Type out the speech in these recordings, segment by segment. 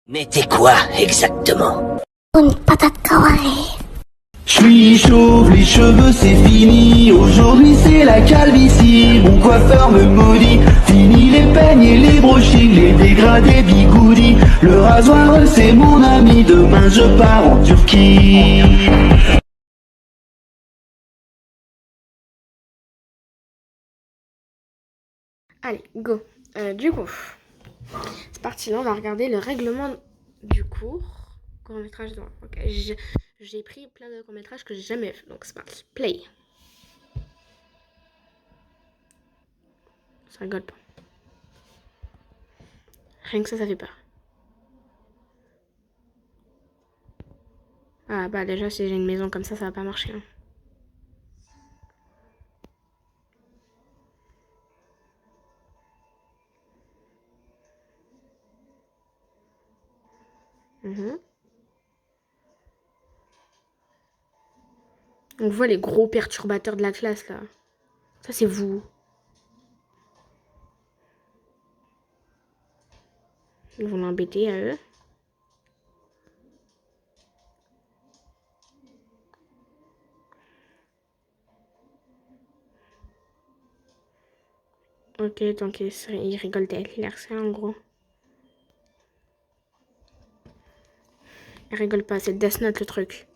Mais t'es quoi, exactement? Une patate kawaii. Je suis chauve, les cheveux c'est fini. Aujourd'hui c'est la calvitie. Mon coiffeur me maudit. Fini les peignes et les brushings, les dégradés bigoudis. Le rasoir c'est mon ami. Demain je pars en Turquie. Allez, go. Du coup, c'est parti. Là, on va regarder le règlement du cours. Court-métrage. Ok. J'ai pris plein de courts-métrages que j'ai jamais fait. Donc, c'est parti. Play. Ça rigole pas. Rien que ça fait peur. Ah, bah, déjà, si j'ai une maison comme ça va pas marcher. Hein. On voit les gros perturbateurs de la classe, là. Ça, c'est vous. Ils vont l'embêter à eux. Ok, donc il rigole il harcèle en gros. Il rigole pas, c'est Death Note le truc.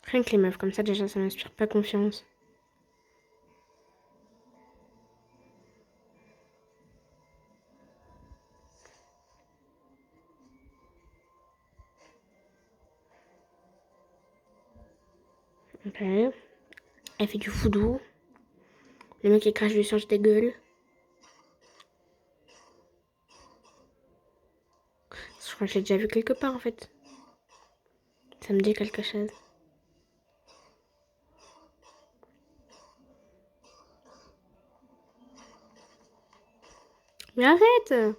Rien que les meufs comme ça, déjà, ça m'inspire pas confiance. Ok. Elle fait du foudou. Le mec qui crache du sang de gueule. Je crois que je l'ai déjà vu quelque part en fait. Ça me dit quelque chose. Mais arrête!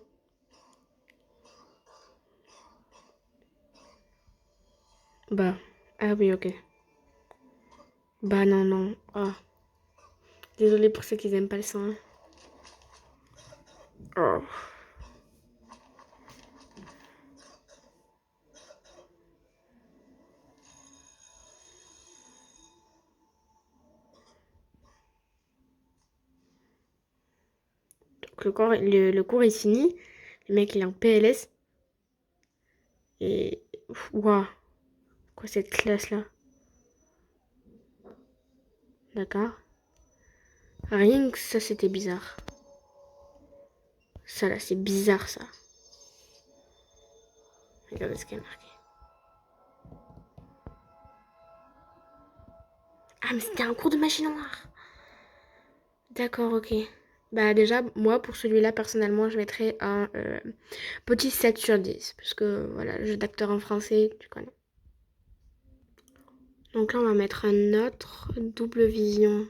Bah. Ah oui, ok. Bah non, non. Oh. Désolée pour ceux qui aiment pas le sang. Hein. Oh. Donc le cours est fini. Le mec il est en PLS. Et. Waouh. Quoi cette classe là? D'accord. Rien que ça c'était bizarre. Ça là c'est bizarre ça. Regardez ce qu'il y a marqué. Ah mais c'était un cours de magie noire. D'accord, ok. Bah déjà, moi, pour celui-là, personnellement, je mettrais un petit 7 sur 10. Parce que, voilà, jeu d'acteur en français, tu connais. Donc là, on va mettre un autre double vision.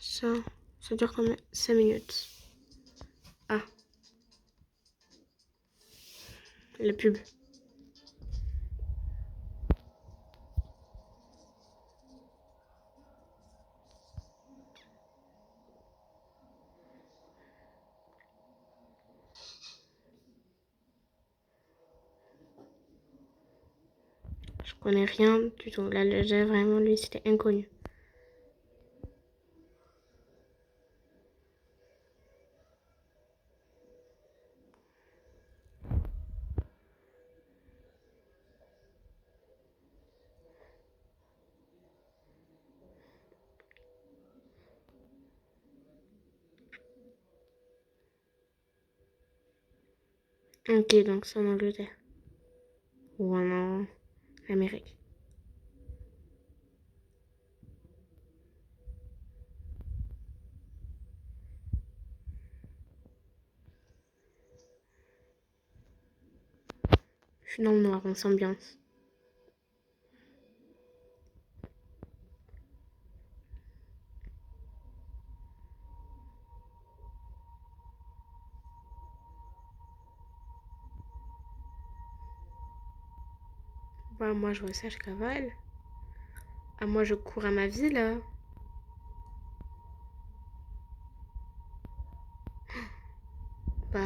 Ça dure combien? 5 minutes. Ah, la pub. Je connais rien du tout. Là, déjà, vraiment, lui, c'était inconnu. Ok, donc c'est en Angleterre. Ou en Amérique. Je suis dans le noir, on s'ambiance. Quoi, moi je vois ça, je cavale. Ah, moi je cours à ma vie là. Bah.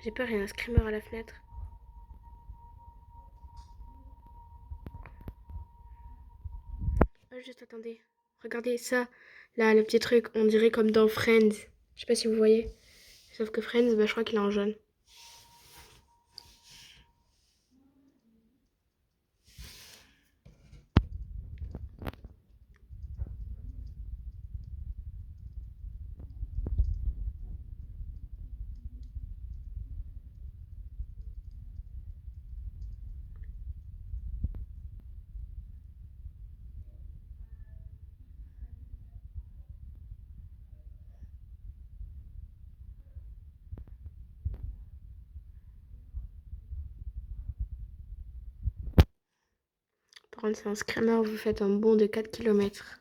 J'ai peur, il y a un screamer à la fenêtre. Oh, juste attendez. Regardez ça. Là, le petit truc, on dirait comme dans Friends. Je sais pas si vous voyez. Sauf que Friends, bah, je crois qu'il est en jaune. Par contre, c'est un screamer, vous faites un bond de 4 km.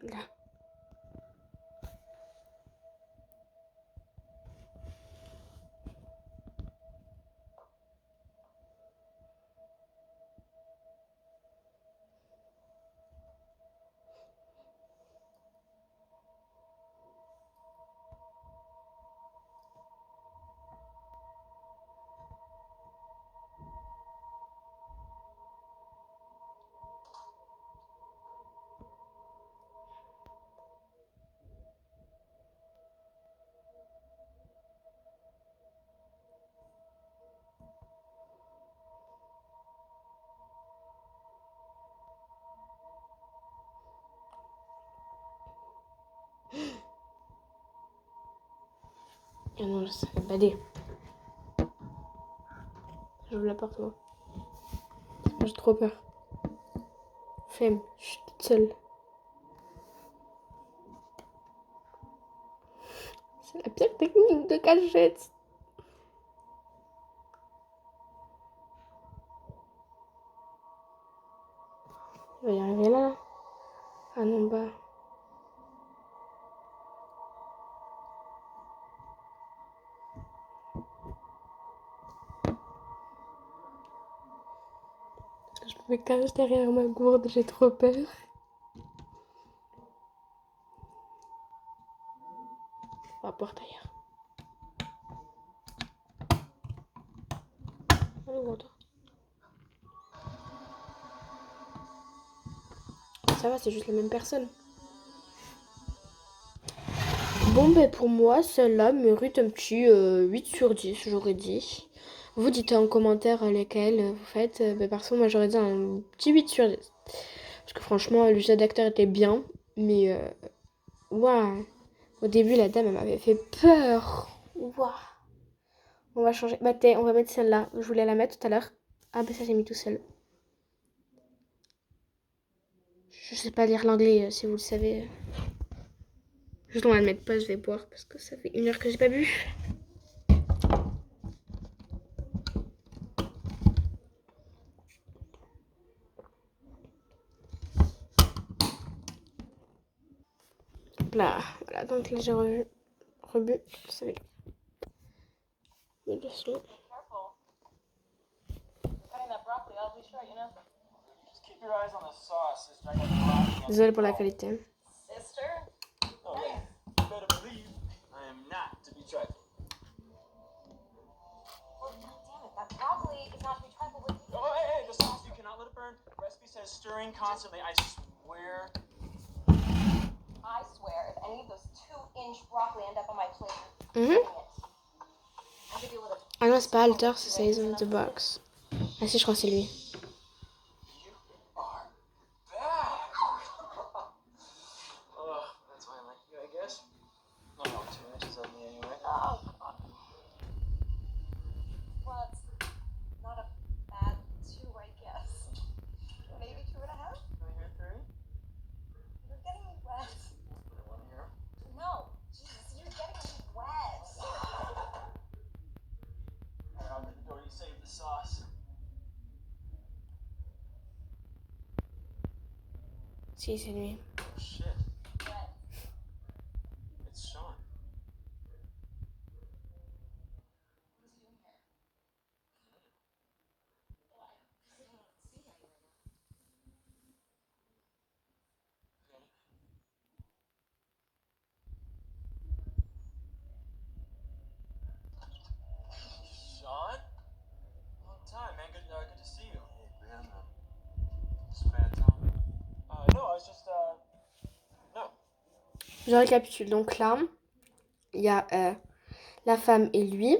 Là. Ah non, ça fait bader. J'ouvre la porte, moi. J'ai trop peur. Flemme, je suis toute seule. C'est la pire technique de cachette. Il va y arriver là. Ah non, bah. Je me cache derrière ma gourde, j'ai trop peur. On va porte ailleurs. Allez, ouvre toi. Ça va, c'est juste la même personne. Bon, ben pour moi, celle-là mérite un petit 8 sur 10, j'aurais dit. Vous dites en commentaire lesquels vous faites. Ben, perso, moi j'aurais dit un petit 8 sur 10. Parce que franchement, le jeu d'acteur était bien. Mais, waouh. Au début, la dame, elle m'avait fait peur. Waouh. On va changer. Bah, on va mettre celle-là. Je voulais la mettre tout à l'heure. Ah, ben ça, j'ai mis tout seul. Je sais pas lire l'anglais, si vous le savez. Juste, on va le mettre pas, je vais boire parce que ça fait 1 heure que j'ai pas bu. Là, voilà, donc là j'ai rebu. Salut. Doucement. Désolée pour la qualité. Stirring constantly, I swear. I swear, if any of those 2-inch broccoli end up on my plate, Ah non, c'est pas Alter, c'est Size of the Box. Ah si, je crois que c'est lui. Si, c'est lui. Oh shit. It's Sean. Sean? Long time, man. Good to see you. Hey, man. It's bad time. No, I was just, no. Je récapitule. Donc là, il y a la femme et lui.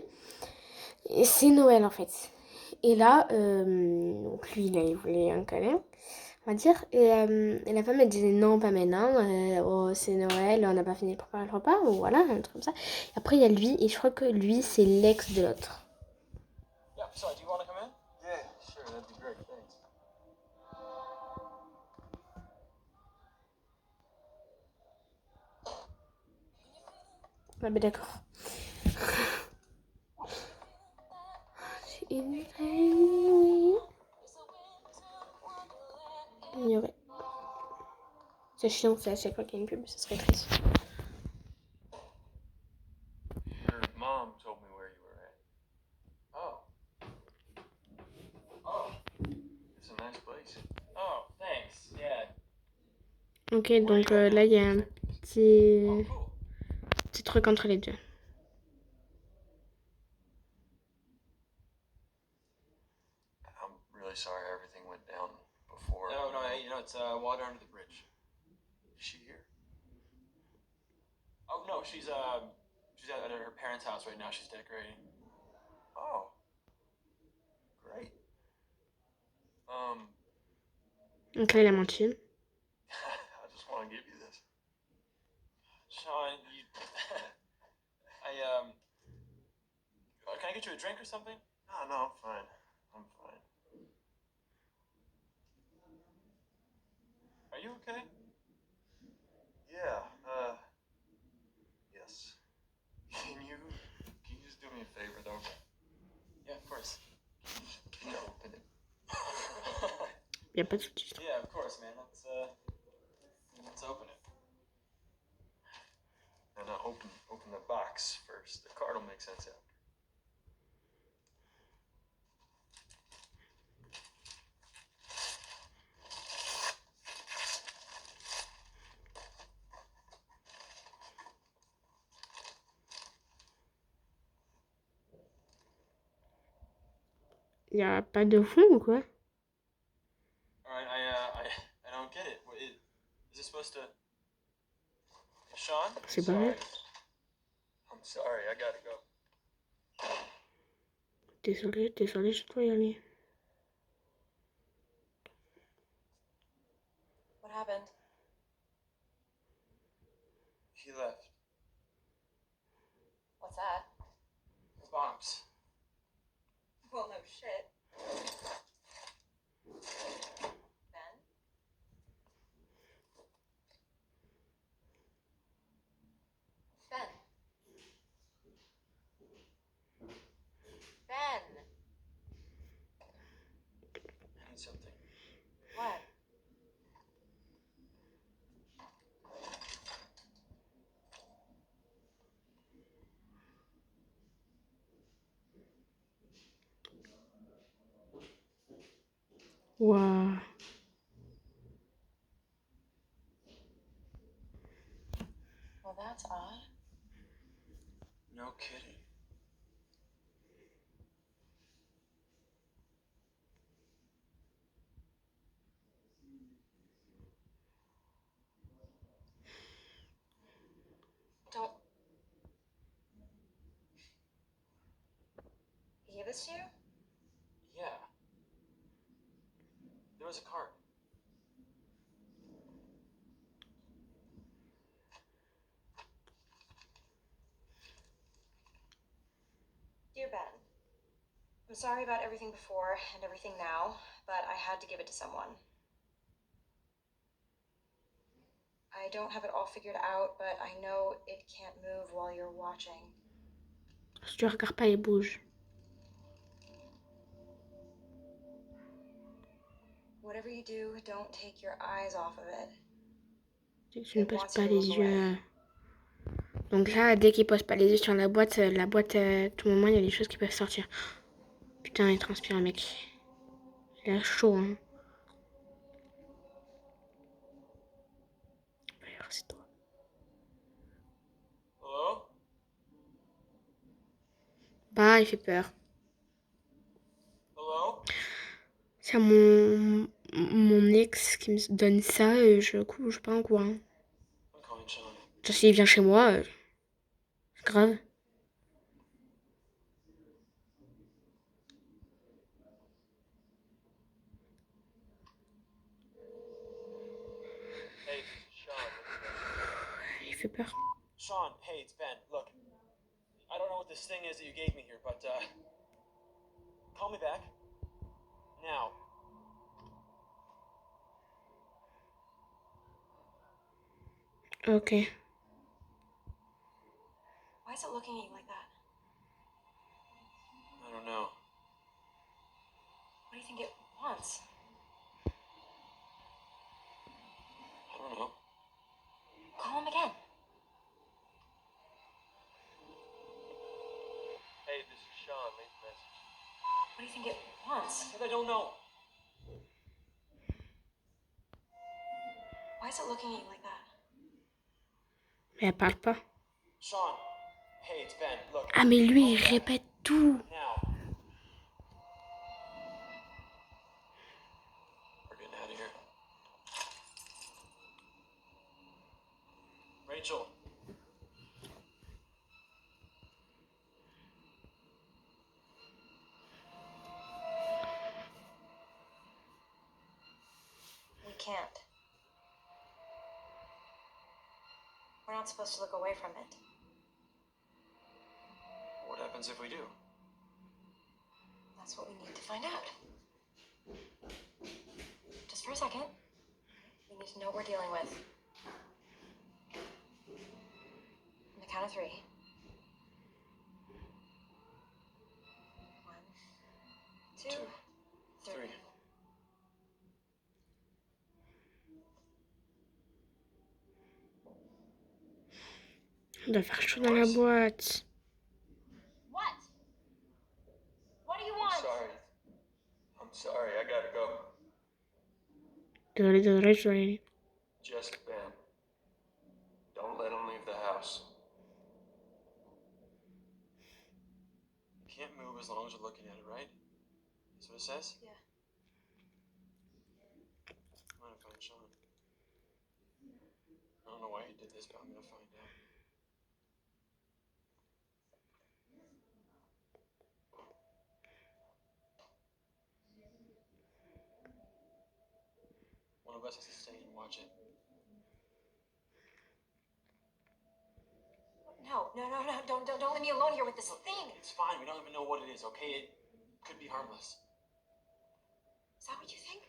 Et c'est Noël en fait. Et là, donc lui, il voulait un câlin, on va dire. Et la femme, elle disait non, pas maintenant. Oh, c'est Noël, on n'a pas fini de préparer le repas. Ou voilà, un truc comme ça. Et après, il y a lui. Et je crois que lui, c'est l'ex de l'autre. Yeah, sorry, do you want to come in? Yeah, sure, that'd be great, thanks. Ah ben d'accord. Ignorer. C'est chiant, c'est à chaque fois qu'il y a une pub, ça serait triste. Your mom told me where you were at. Oh. Oh. It's a nice place. Oh, thanks. Yeah. Ok, donc là, il y a un petit, Oh, cool. petit truc entre les deux. I'm really sorry everything went down before. No, it's water under the bridge. Is she here? Oh, no, she's at her parents' house right now. She's decorating. Oh. Great. Donc là, il a menti. I just want to give you this. Sean, you... Can I get you a drink or something? No, I'm fine. I'm fine. Are you okay? Yeah, yes. Can you just do me a favor, though? Yeah, of course. Can you open it? Il n'y a pas de soucis. Yeah, of course, man. Let's open it. And open the box first. The card will make sense after. Il n'y a pas de fond ou quoi? Alright, I don't get it. Is this supposed to... Sean? C'est pas vrai. I'm sorry, I gotta go. Désolé, je dois y aller. What happened? He left. What's that? Bottoms. Well, no shit. Ben? Ben? Ben? I need something. What? Waouh. Well, that's odd. No kidding. Don't. He gave this to you? Yeah. There was a card. Dear Ben, I'm sorry about everything before and everything now, but I had to give it to someone. I don't have it all figured out, but I know it can't move while you're watching. Si tu regardes pas, il bouge. Whatever you do, don't take your eyes off of it. Dès que tu ne poses pas les yeux. Donc là, dès qu'il pose pas les yeux sur la boîte, à tout moment, il y a des choses qui peuvent sortir. Putain, il transpire, un mec. Il a chaud, hein. Alors, c'est toi. Hello? Bah, il fait peur. Hello? C'est à mon ex qui me donne ça, je suis pas en courant. I'm calling Sean. Genre, s'il vient chez moi, c'est grave. Hey, this is Sean. Il fait peur. Sean, hey, it's Ben. Look, I don't know what this thing is that you gave me here, but, call me back. Now. Ok. Why is it looking at you like that? I don't know. What do you think it wants? I don't know. Call him again. Hey, this is Sean. Leave a message. What do you think it wants? I said I don't know. Why is it looking at you like that? Mais elle parle pas. Sean, hey, it's Ben. Look. Ah, mais lui, call il me back. répète tout. Now. We're getting out of here. Rachel. We can't. We're not supposed to look away from it. What happens if we do? That's what we need to find out. Just for a second. We need to know what we're dealing with. On the count of 3. 1, 2, 3. 3. Il doit faire chaud dans la boîte. What? What do you want? I'm sorry. I gotta go. Désolé. Just Ben. Don't let him leave the house. You can't move as long as you're looking at it, right? That's what it says? Yeah. I'm gonna find Sean. I don't know why he did this, but I'm gonna find out. One of us has to stay and watch it. No. Don't leave me alone here with this thing. It's fine. We don't even know what it is, okay? It could be harmless. Is that what you think?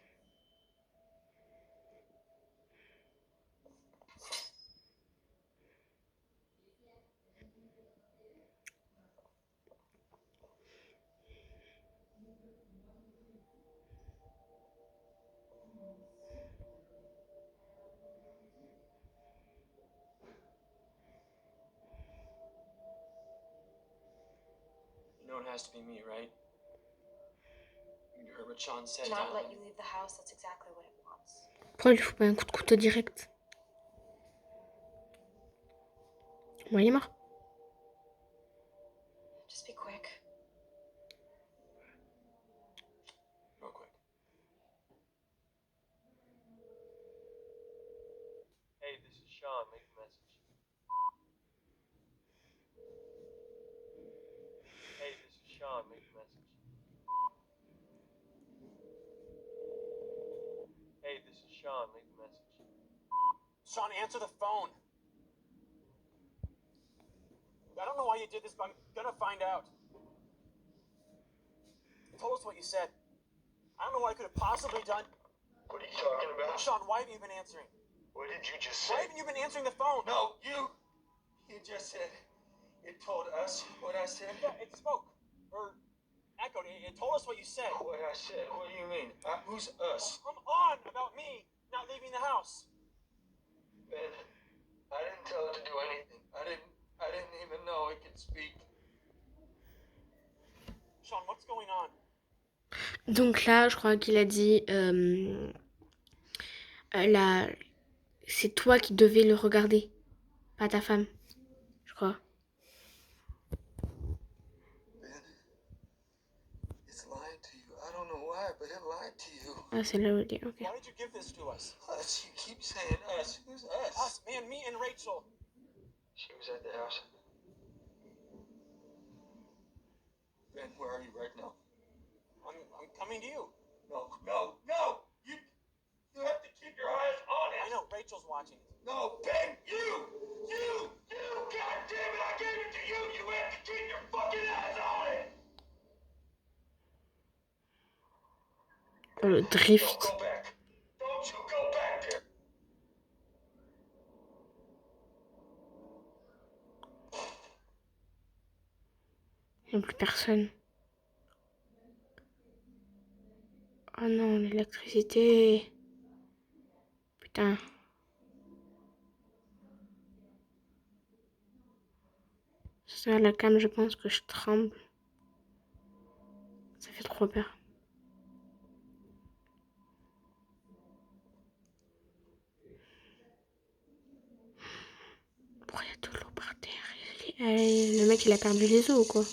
You know it has to be me, right? You heard what Sean said. Not let you leave the house. That's exactly what it wants. Pourquoi il lui faut pas un coup de couteau direct? Bon, il est mort. Just be quick. Real quick. Hey, this is Sean. Leave a message. Hey, this is Sean. Leave a message. Hey, this is Sean. Leave a message. Sean, answer the phone. I don't know why you did this, but I'm gonna find out. You told us what you said. I don't know what I could have possibly done. What are you talking about? Sean, why haven't you been answering? What did you just Why say? haven't you been answering the phone? No, you! You just said it told us what I said. Yeah, it spoke. Or echoed. It told us what you said. What I said? What do you mean? Who's us? Come on about me not leaving the house. Ben, I didn't tell it to do anything. I didn't even know it could speak. Sean, what's going on? Donc là, je crois qu'il a dit la... c'est toi qui devais le regarder, pas ta femme, je crois. Ben, it's lied to you. I don't know why, but it lied to you. Ah, c'est là où il est, ok. Why did you give this to us? Us, you keep saying us. Who's us? Us, man, me and Rachel. She was at the house. Ben, where are you right now? I'm coming to you. No! You have to keep your eyes on it! I know, Rachel's watching. No, Ben, you! God damn it, I gave it to you! You have to keep your fucking eyes on it! Oh, le Don't drift. go back! Don't you go back there! Il n'y a plus personne. Oh non, l'électricité. Putain. C'est à la cam, je pense que je tremble. Ça fait trop peur. Pourquoi il y a de l'eau par terre? Le mec, il a perdu les os ou quoi?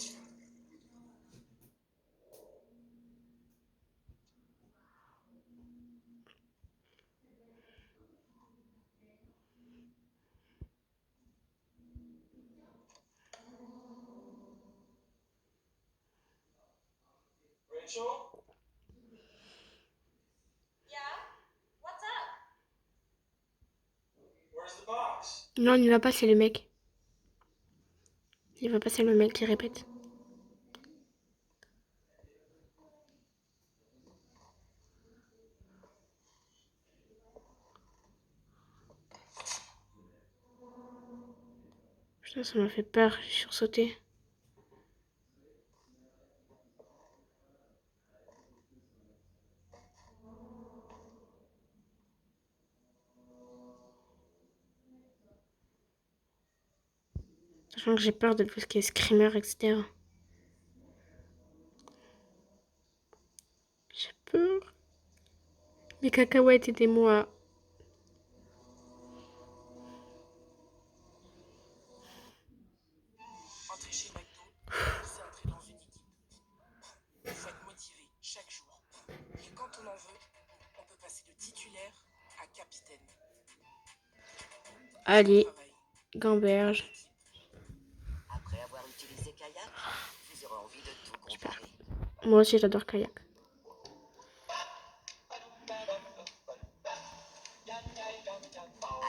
Rachel? Yeah? What's up? Where's the box? Non, il va pas, c'est le mec. Il va pas, c'est le mec qui répète. Putain, ça m'a fait peur, j'ai sursauté. Sachant que j'ai peur de tout ce qui est screamer, etc. J'ai peur. Les cacahuètes, aidez-moi. Entrez chez McDo, c'est entrer dans une équipe. Il faut être motivé chaque jour. Et quand on en veut, on peut passer de titulaire à capitaine. Allez, Travail, gamberge. Après avoir utilisé Kayak, vous aurez envie de tout comparer. Moi aussi, j'adore kayak.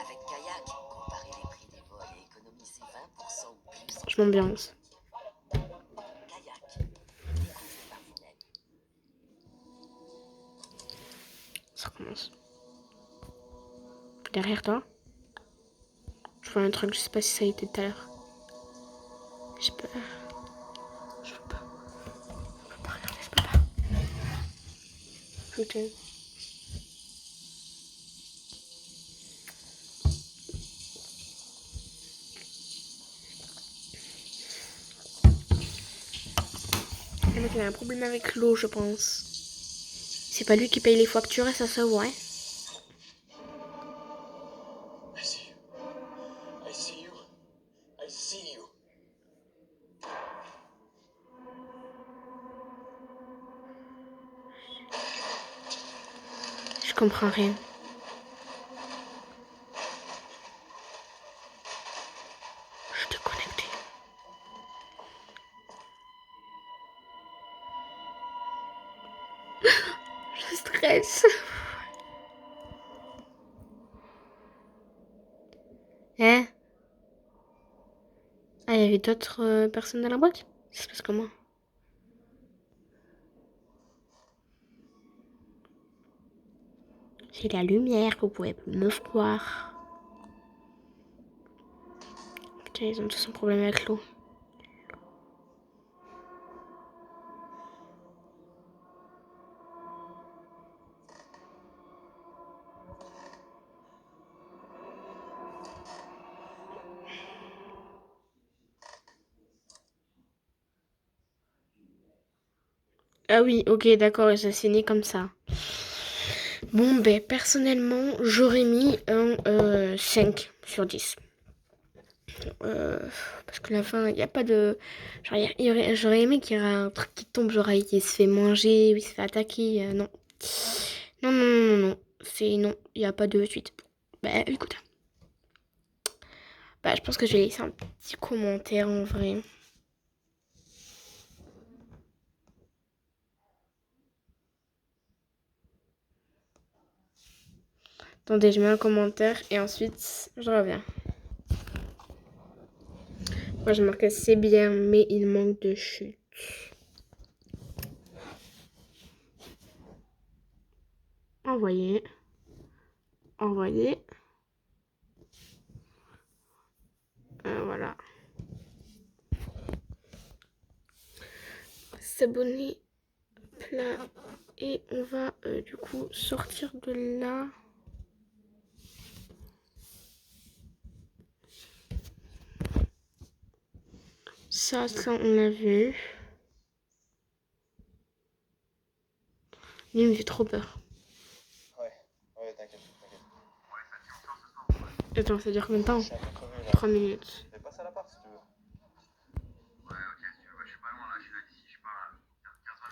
Avec Kayak, comparez les prix des vols et économisez 20% ou plus. Je m'ambiance. Kayak, découvrez par vous-même. Ça commence. Derrière toi. Je vois un truc, je sais pas si ça a été tout à l'heure. J'ai peur. Je peux pas. Je peux pas regarder, je peux pas. Putain. Le mec, il a un problème avec l'eau, je pense. C'est pas lui qui paye les factures et ça se voit, hein. I see you. I see you. I see you. Je comprends rien. Je suis déconnectée. Je stresse. Hein? Ah, il y avait d'autres personnes dans la boîte? Ça se passe comment? C'est la lumière, vous pouvez me voir. Putain, ils ont tous un problème avec l'eau. Ah oui, ok, d'accord, et ça s'est né comme ça. Bon, ben, personnellement, j'aurais mis un 5 sur 10. Euh, Parce que la fin, il n'y a pas de... Genre, j'aurais aimé qu'il y ait un truc qui tombe, genre, il se fait manger, ou il se fait attaquer, non. Non, non, non, non, non. C'est non, il n'y a pas de suite. Bah, écoute. Bah, je pense que je vais laisser un petit commentaire, en vrai. Attendez, je mets un commentaire, et ensuite, je reviens. Moi, je marque c'est bien, mais il manque de chute. Envoyer. Envoyer. Voilà. S'abonner. Plat. Et on va du coup sortir de là. Ça on l'a vu. Lui, il me fait trop peur. Ouais, t'inquiète. Attends, ça dure combien de temps? Je suis un peu crevé là. 3 minutes. Mais passe à l'appart si tu veux.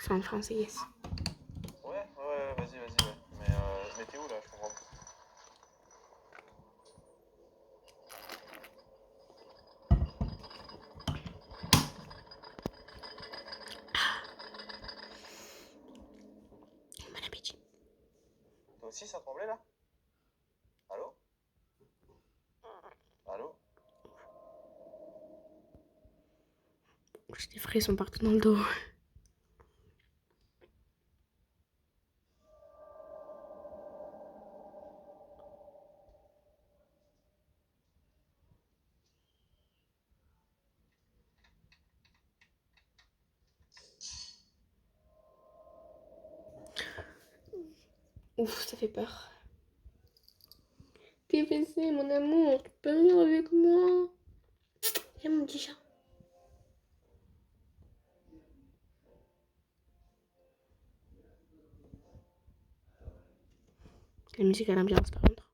C'est en français, yes. Ouais, vas-y, ouais. Mais t'es où là? Je comprends pas. Bon appétit. Toi aussi ça tremblait là? Allô? Allô? J'ai des frissons partout dans le dos. Ouf, ça fait peur. TPC, mon amour, tu peux venir avec moi? Viens, mon petit chat. La musique a l'ambiance par contre.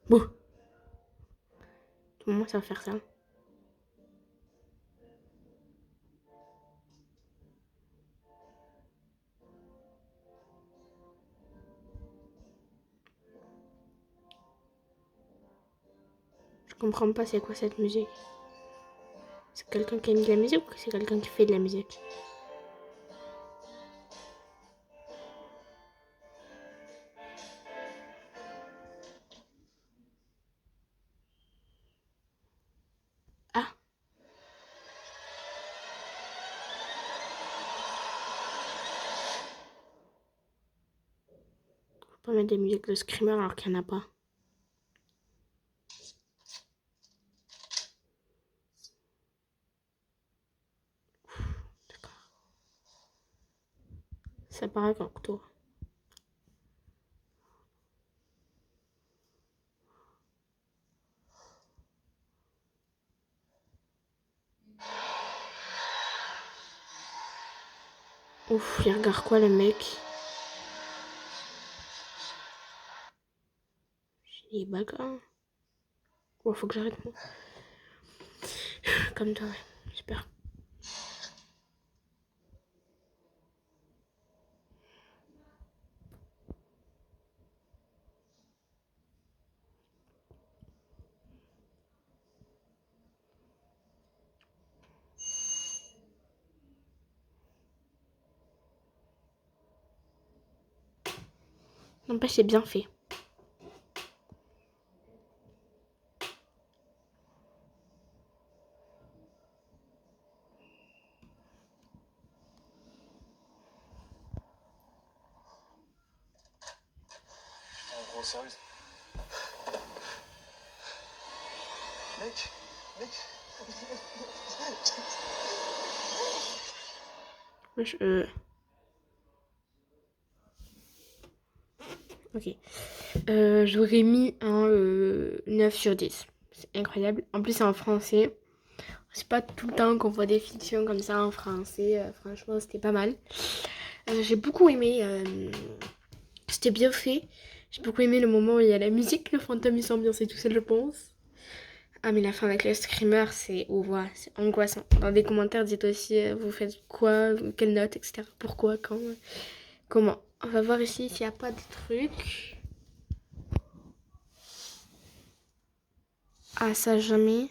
Bon. Tout le monde ça va faire ça. Je comprends pas c'est quoi cette musique. C'est quelqu'un qui a mis de la musique ou c'est quelqu'un qui fait de la musique? Ah, faut pas mettre des musiques de screamer alors qu'il n'y en a pas. D'accord. Ça paraît qu'un couteau. Ouf, il regarde quoi le mec? J'ai des bagarres. Oh, faut que j'arrête moi. Comme toi, ouais. J'espère. N'empêche, c'est bien fait. En gros, sérieux. Mec. Wesh, Ok. J'aurais mis un 9 sur 10. C'est incroyable. En plus, c'est en français. C'est pas tout le temps qu'on voit des fictions comme ça en français. Franchement, c'était pas mal. J'ai beaucoup aimé. C'était bien fait. J'ai beaucoup aimé le moment où il y a la musique. Le fantôme il s'ambiance et tout seul, je pense. Ah, mais la fin avec le screamer, c'est c'est angoissant. Dans des commentaires, dites aussi vous faites quoi, quelle note, etc. Pourquoi, quand, comment. On va voir ici s'il n'y a pas de trucs. Ah, ça, jamais.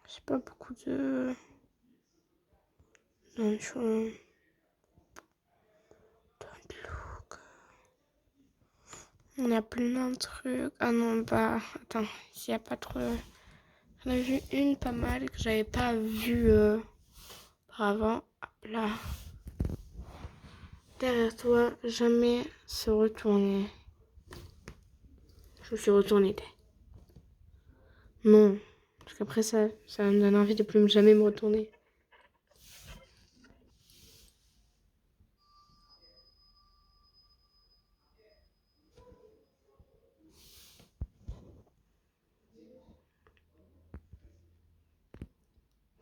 J'ai pas beaucoup de... Non, on a plein de trucs. Ah non, bah, attends, s'il n'y a pas trop... J'en ai vu une pas mal que j'avais pas vue auparavant. Hop là. Derrière toi, jamais se retourner. Je me suis retournée. Non, parce qu'après ça me donne envie de plus jamais me retourner.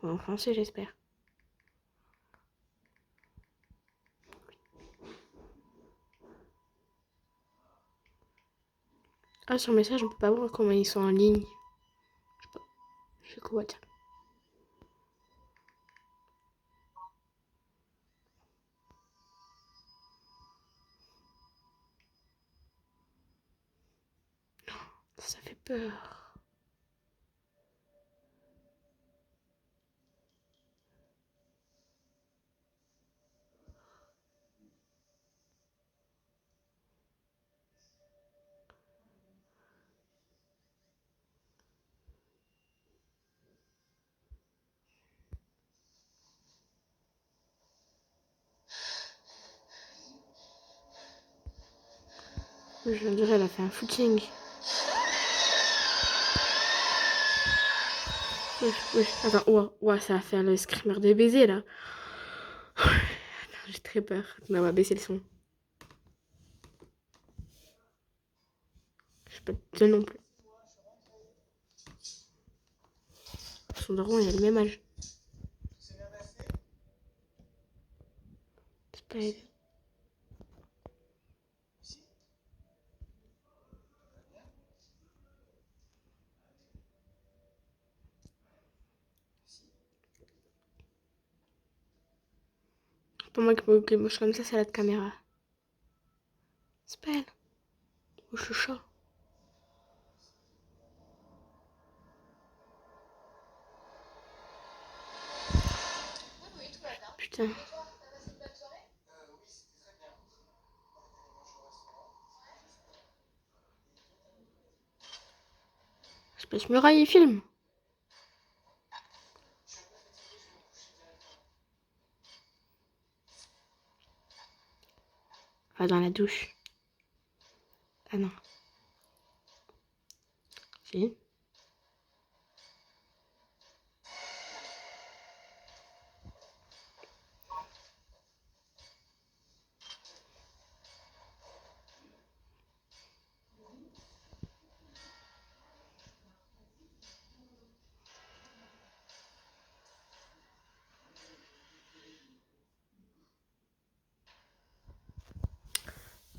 En français, j'espère. Ah, sur message, on peut pas voir comment ils sont en ligne. Je sais pas. Je sais quoi. Ça fait peur. Je dirais, elle a fait un footing. Oui. Attends, ouah, ça va faire le screamer de baiser là. J'ai très peur. On va baisser le son. Je sais pas de non plus. Son daron, il a le même âge. C'est pas elle. Pour moi qui bouge comme ça, c'est la caméra. C'est pas elle. Ou choucha. Putain. Je peux se muraille et film. Va dans la douche. Ah non. Si.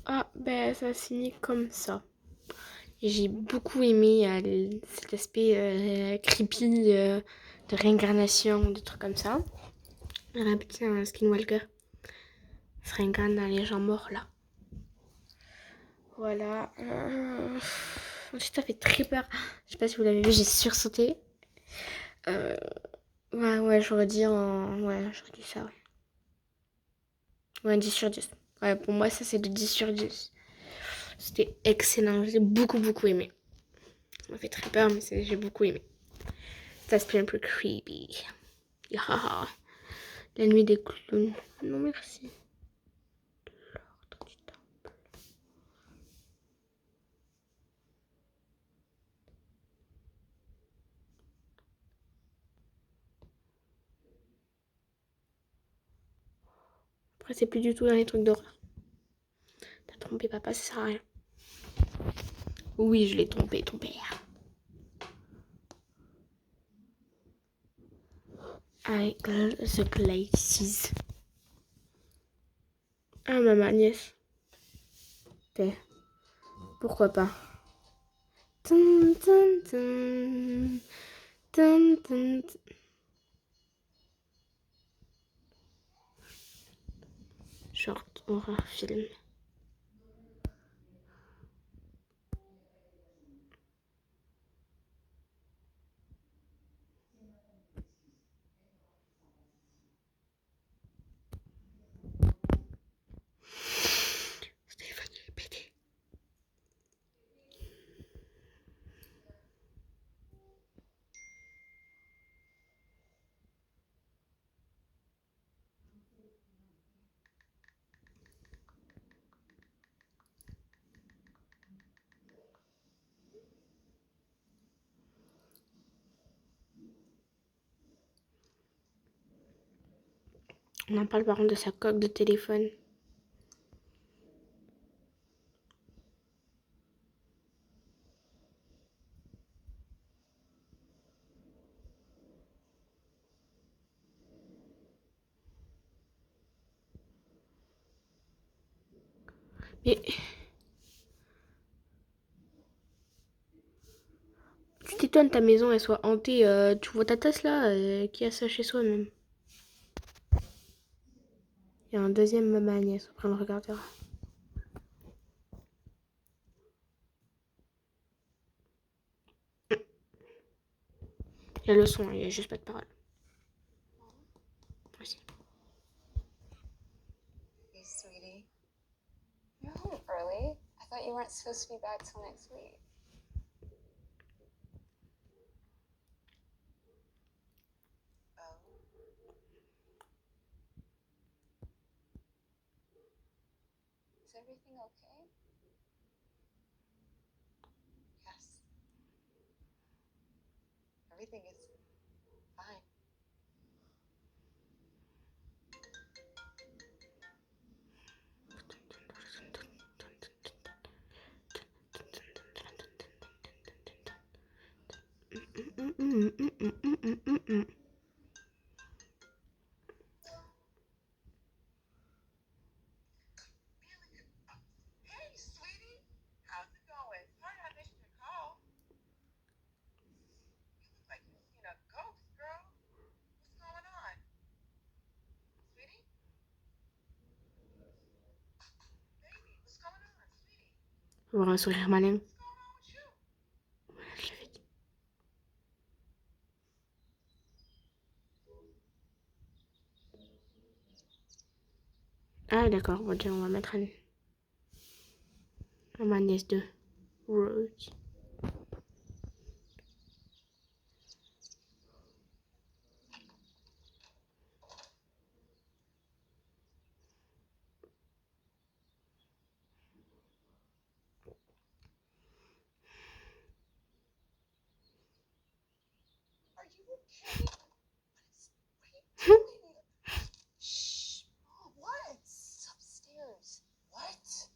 Ah, ben ça finit comme ça. J'ai beaucoup aimé cet aspect creepy de réincarnation, des trucs comme ça. Un petit skinwalker se réincarne dans les gens morts là. Voilà. Ça fait très peur. Je sais pas si vous l'avez vu, j'ai sursauté. Ouais, j'aurais dit ça, ouais. Ouais, 10 sur 10. Ouais, pour moi, ça c'est de 10 sur 10. C'était excellent, j'ai beaucoup aimé. Ça m'a fait très peur, mais j'ai beaucoup aimé. Ça se fait un peu creepy. Yahaha. La nuit des clowns. Non, merci. L'ordre du temple. Après, c'est plus du tout dans les trucs d'horreur. T'as trompé papa, ça sert à rien. Oui, je l'ai trompé, ton père. I got the places. Ah, maman, Agnès. T'es. Pourquoi pas. Tum, tum, tum. Tum, tum, tum. Short horror film. Ce téléphone il est pété. On en parle par contre de sa coque de téléphone. Mais tu t'étonnes, ta maison elle soit hantée. Tu vois ta tasse là, qui a ça chez soi même. Il y a un deuxième maman Agnès, après on le regardera. Il y a le son, il y a juste pas de parole. Voici. Hey, sweetie. You're home early. I thought you weren't supposed to be back till next week. Oh. Is everything okay? Yes. Everything is fine. Hey, sweetie. How's it going? Sorry I missed your call. You look like you've seen a ghost, girl. What's going on? Sweetie? Baby, what's going on, sweetie? Avoir un sourire malin. What's going on with you? Voilà, je l'avais dit. Ah d'accord, bon tiens, on va mettre un Agnès 2. Rose. Are you okay? What are you doing? Shh. Oh, what? It's upstairs. What?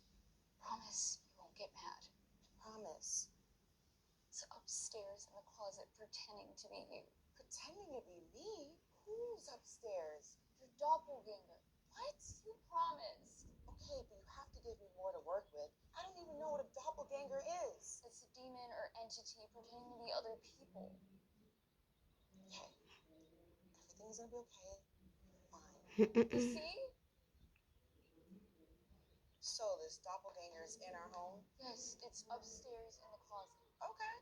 Promise you won't get mad. Promise. It's upstairs in the closet pretending to be you. Pretending to be me? Who's upstairs? Your doppelganger. What? You promised. Okay, but you have to give me more to work with. I don't even know what a doppelganger is. It's a demon or entity pretending to be other people. Okay. Everything's gonna be okay. Fine. You see? So this doppelganger is in our home? Yes, it's upstairs in the closet. Okay.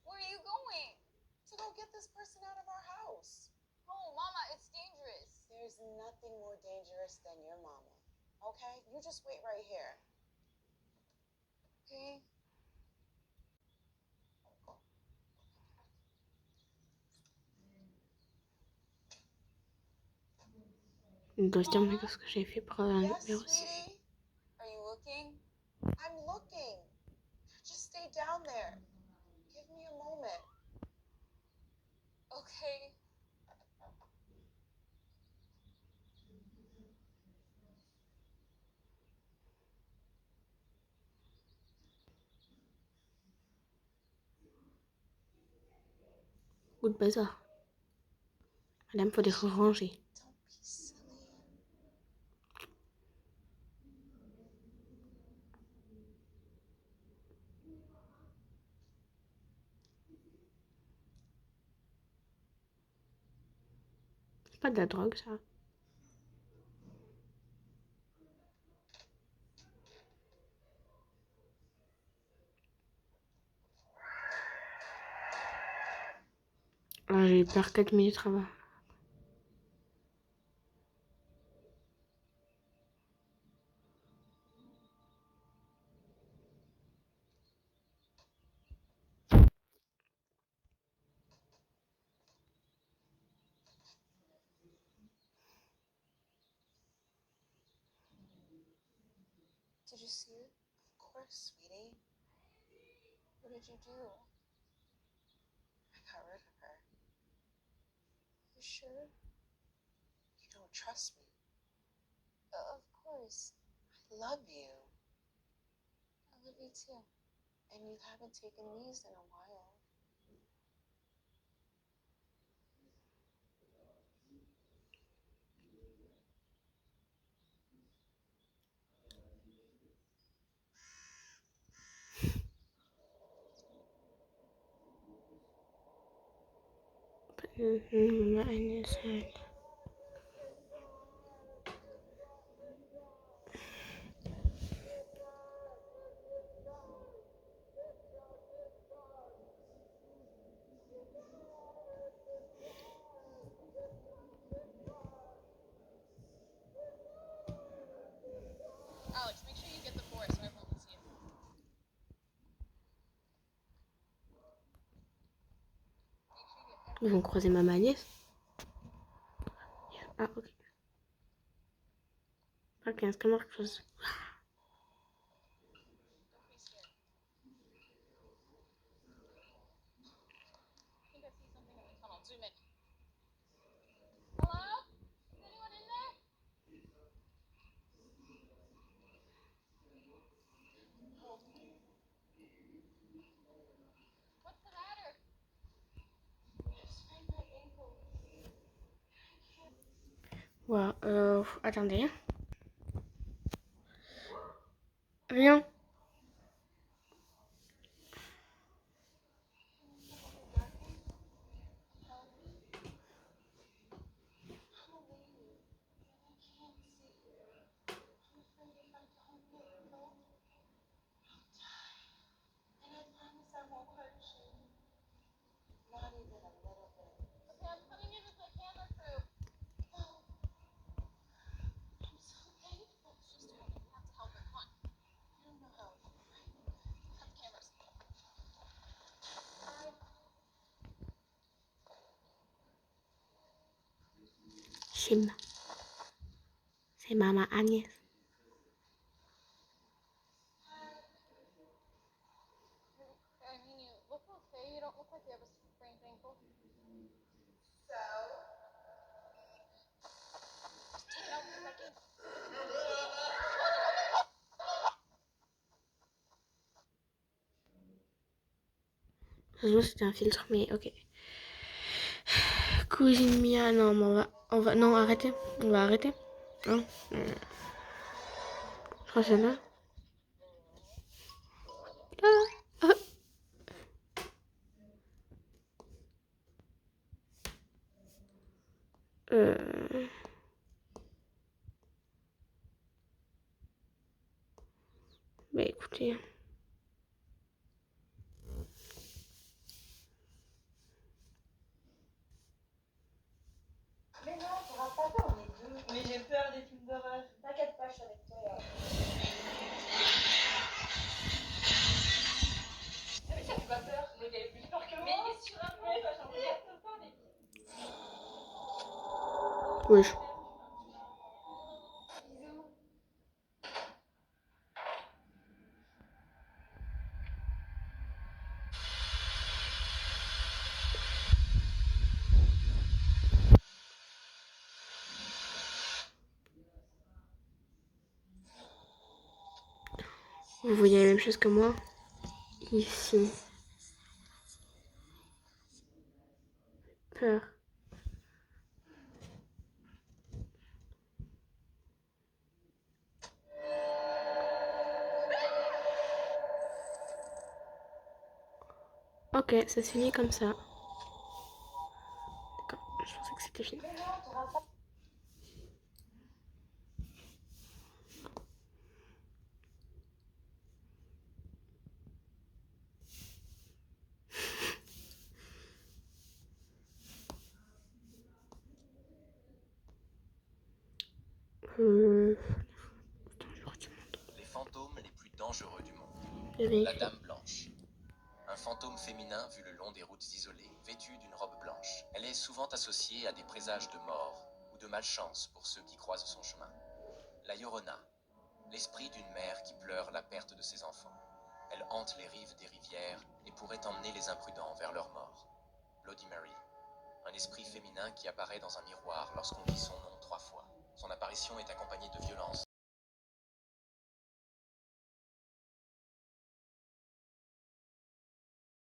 Where are you going? To go get this person out of our house. Oh, Mama, it's dangerous. There's nothing more dangerous than your mama. Okay? You just wait right here. Okay. Il doit se demander ce que j'ai fait pour avoir un Yes, numéro 6. sweetie? Are you looking? I'm looking. Just stay down there. Give me a moment. Okay. Goût de bazar. Madame, faut les ranger. Don't be silly. C'est pas de la drogue, ça. Ah, j'ai eu peur 4 minutes avant. Did you see it? Of course, sweetie. What did you do? I got rid of her. You sure? You don't trust me. Of course. I love you. I love you too. And you haven't taken these in a while. Alex, make sure you get the board so everyone can see it. Ils vont croiser ma nièce. Ah, ok. Ok, est-ce qu'il y a quelque chose? Don't be scared. I think I see something in the tunnel. Zoom in. Hello? Is anyone in there? What's the matter? I sprained my ankle. Voilà, attendez. Rien. Not even a little bit. Okay, I'm coming in with my camera crew. I'm so thankful. She's doing it. You have to help her. Come on. I don't know how. Cut the cameras. Chim. C'est maman Agnès. I mean, you look okay. You don't look like you have a sprained ankle. So? Take it out for a second. Ça se voit, c'était un filtre, mais ok. Cousine Mia, non, mais non, arrêtez. On va arrêter. Hein? Je crois que c'est là. Ah, ah. Bah écoutez. Mais non, t'auras pas peur, on est deux. Mais j'ai peur des films d'horreur. T'inquiète pas, je suis avec toi. Mais ça fait pas peur. Mais t'avais plus peur que moi. Mais il est sur un mec, j'en regarde pas, mais... Wesh. Bisous. Vous voyez la même chose que moi? Ici. peur. Ok, ça se finit comme ça. D'accord, je pensais que c'était fini. Attends, je retiens mon dos. Les fantômes les plus dangereux du monde. J'avais La écrit. Dame Blanche. Un fantôme féminin vu le long des routes isolées, vêtu d'une robe blanche. Elle est souvent associée à des présages de mort ou de malchance pour ceux qui croisent son chemin. La Llorona. L'esprit d'une mère qui pleure la perte de ses enfants. Elle hante les rives des rivières et pourrait emmener les imprudents vers leur mort. Bloody Mary. Un esprit féminin qui apparaît dans un miroir lorsqu'on dit son nom 3 fois. Son apparition est accompagnée de violence